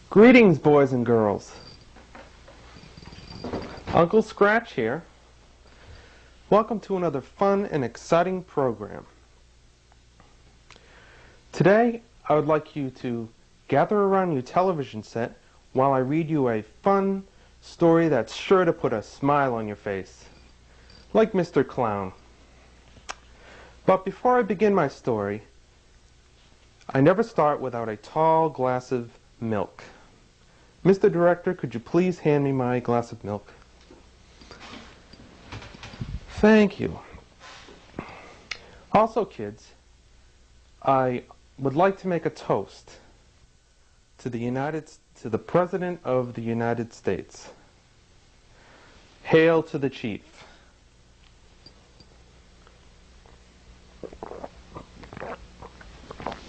Greetings, boys and girls. Uncle Scratch here. Welcome to another fun and exciting program. Today, I would like you to gather around your television set while I read you a fun story that's sure to put a smile on your face, like Mr. Clown. But before I begin my story, I never start without a tall glass of milk. Mr. Director, could you please hand me my glass of milk? Thank you. Also, kids, I would like to make a toast to the President of the United States. Hail to the Chief.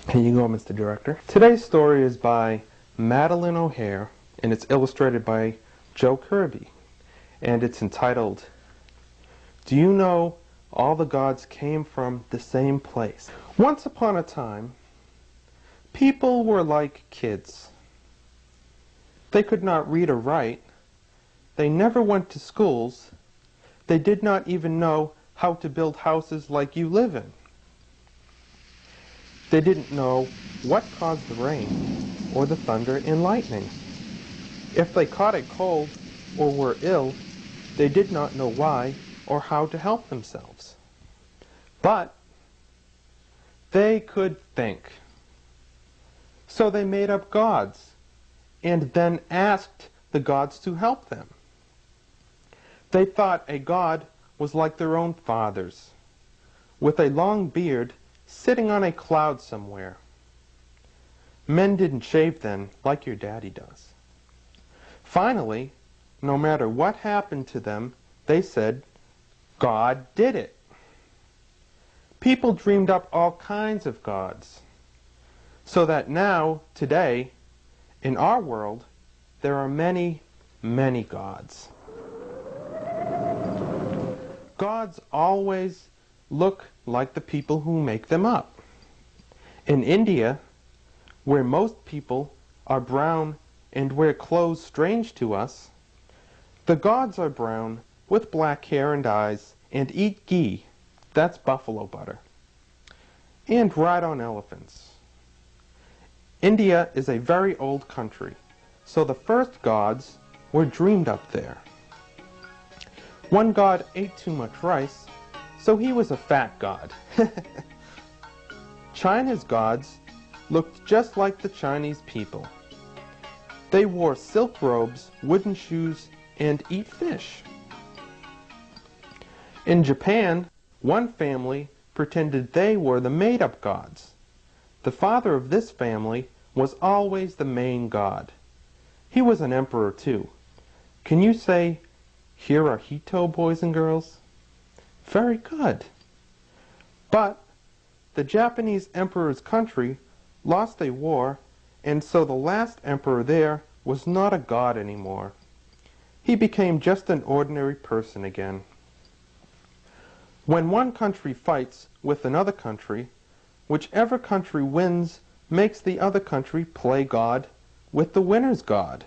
Here you go, Mr. Director. Today's story is by Madeline O'Hare, and it's illustrated by Joe Kirby. And it's entitled, Do You Know All the Gods Came from the Same Place? Once upon a time, people were like kids. They could not read or write. They never went to schools. They did not even know how to build houses like you live in. They didn't know what caused the rain or the thunder and lightning. If they caught a cold or were ill, they did not know why or how to help themselves. But they could think. So they made up gods and then asked the gods to help them. They thought a god was like their own fathers, with a long beard sitting on a cloud somewhere. Men didn't shave then, like your daddy does. Finally, no matter what happened to them, they said, God did it. People dreamed up all kinds of gods, so that now, today, in our world, there are many, many gods. Gods always look like the people who make them up. In India, where most people are brown and wear clothes strange to us, the gods are brown with black hair and eyes and eat ghee, that's buffalo butter, and ride on elephants. India is a very old country, so the first gods were dreamed up there. One god ate too much rice, so he was a fat god. China's gods looked just like the Chinese people. They wore silk robes, wooden shoes, and eat fish. In Japan, one family pretended they were the made-up gods. The father of this family was always the main god. He was an emperor too. Can you say Hirohito, boys and girls? Very good. But the Japanese emperor's country lost a war, and so the last emperor there was not a god anymore. He became just an ordinary person again. When one country fights with another country, whichever country wins makes the other country play God with the winner's God.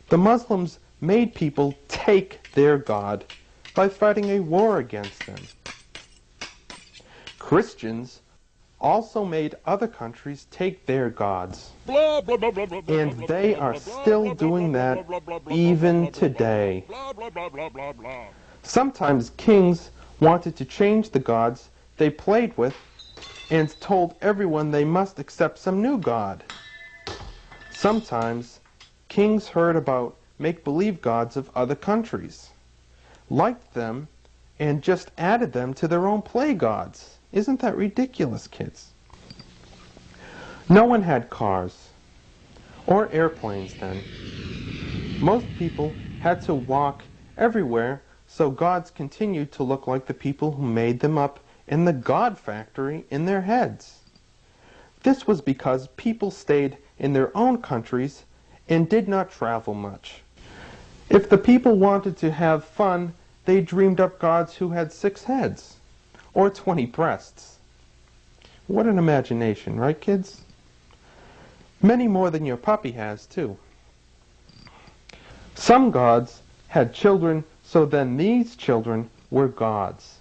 The Muslims made people take their God by fighting a war against them. Christians also made other countries take their gods. And they are still doing that even today. Sometimes kings wanted to change the gods they played with and told everyone they must accept some new god. Sometimes kings heard about make-believe gods of other countries, liked them, and just added them to their own play gods. Isn't that ridiculous, kids? No one had cars or airplanes then. Most people had to walk everywhere, so gods continued to look like the people who made them up in the God factory in their heads. This was because people stayed in their own countries and did not travel much. If the people wanted to have fun, they dreamed up gods who had 6 heads or 20 breasts. What an imagination, right, kids? Many more than your puppy has, too. Some gods had children, so then these children were gods.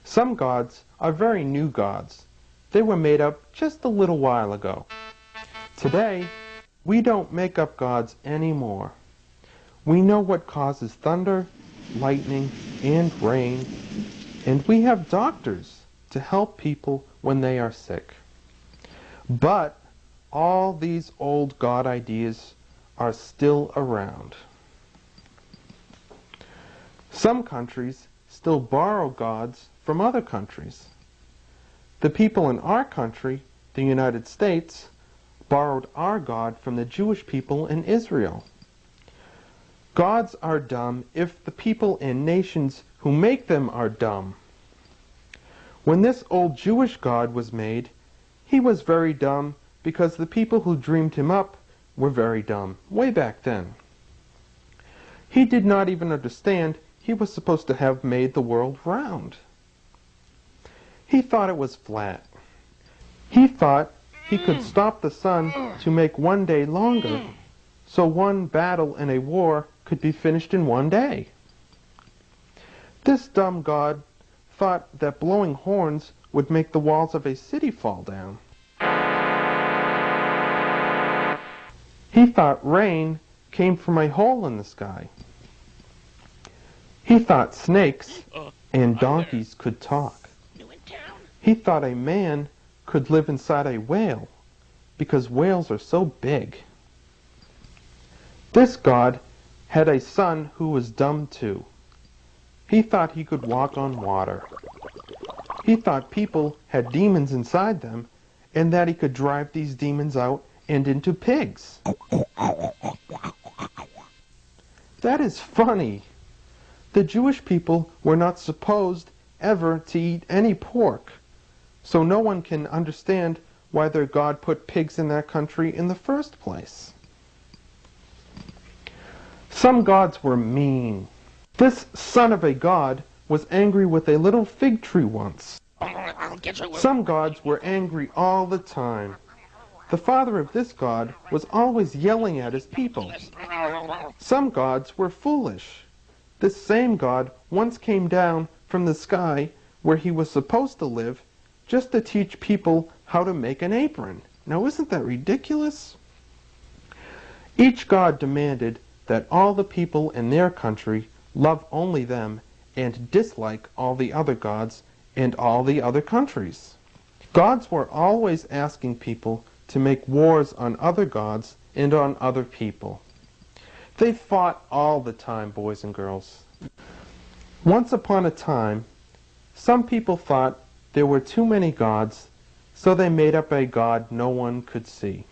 Some gods are very new gods. They were made up just a little while ago. Today, we don't make up gods anymore. We know what causes thunder, lightning, and rain, and we have doctors to help people when they are sick. But all these old god ideas are still around. Some countries still borrow gods from other countries. The people in our country, the United States, borrowed our God from the Jewish people in Israel. Gods are dumb if the people and nations who make them are dumb. When this old Jewish God was made, he was very dumb because the people who dreamed him up were very dumb, way back then. He did not even understand he was supposed to have made the world round. He thought it was flat. He thought he could stop the sun to make one day longer, so one battle in a war could be finished in one day. This dumb God thought that blowing horns would make the walls of a city fall down. He thought rain came from a hole in the sky. He thought snakes and donkeys could talk. He thought a man could live inside a whale because whales are so big. This God had a son who was dumb too. He thought he could walk on water. He thought people had demons inside them and that he could drive these demons out and into pigs. That is funny. The Jewish people were not supposed ever to eat any pork, so no one can understand why their God put pigs in that country in the first place. Some gods were mean. This son of a god was angry with a little fig tree once. Some gods were angry all the time. The father of this god was always yelling at his people. Some gods were foolish. This same god once came down from the sky where he was supposed to live just to teach people how to make an apron. Now isn't that ridiculous? Each god demanded that all the people in their country love only them and dislike all the other gods and all the other countries. Gods were always asking people to make wars on other gods and on other people. They fought all the time, boys and girls. Once upon a time, some people thought there were too many gods, so they made up a god no one could see.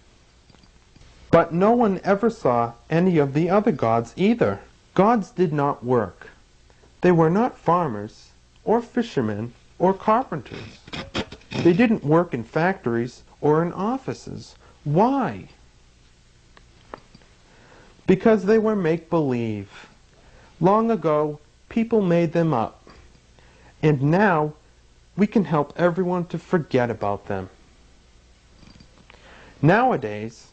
But no one ever saw any of the other gods either. Gods did not work. They were not farmers, or fishermen, or carpenters. They didn't work in factories or in offices. Why? Because they were make-believe. Long ago, people made them up. And now, we can help everyone to forget about them. Nowadays,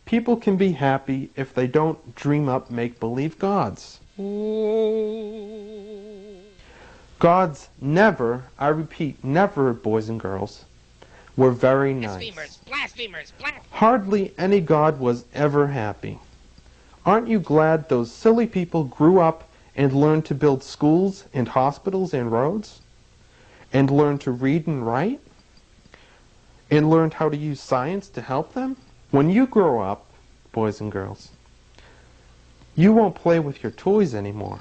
people can be happy if they don't dream up make-believe gods. Gods never, I repeat, never, boys and girls, were very nice. Blasphemers. Hardly any god was ever happy. Aren't you glad those silly people grew up and learned to build schools and hospitals and roads? And learned to read and write? And learned how to use science to help them? When you grow up, boys and girls, you won't play with your toys anymore.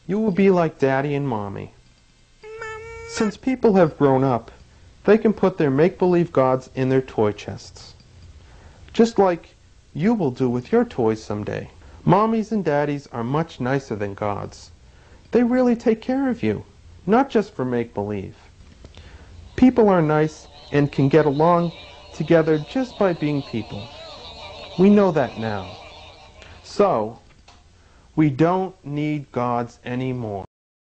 You will be like Daddy and Mommy. Since people have grown up, they can put their make-believe gods in their toy chests. Just like you will do with your toys someday. Mommies and daddies are much nicer than gods. They really take care of you, not just for make-believe. People are nice and can get along together just by being people. We know that now. So, we don't need gods anymore.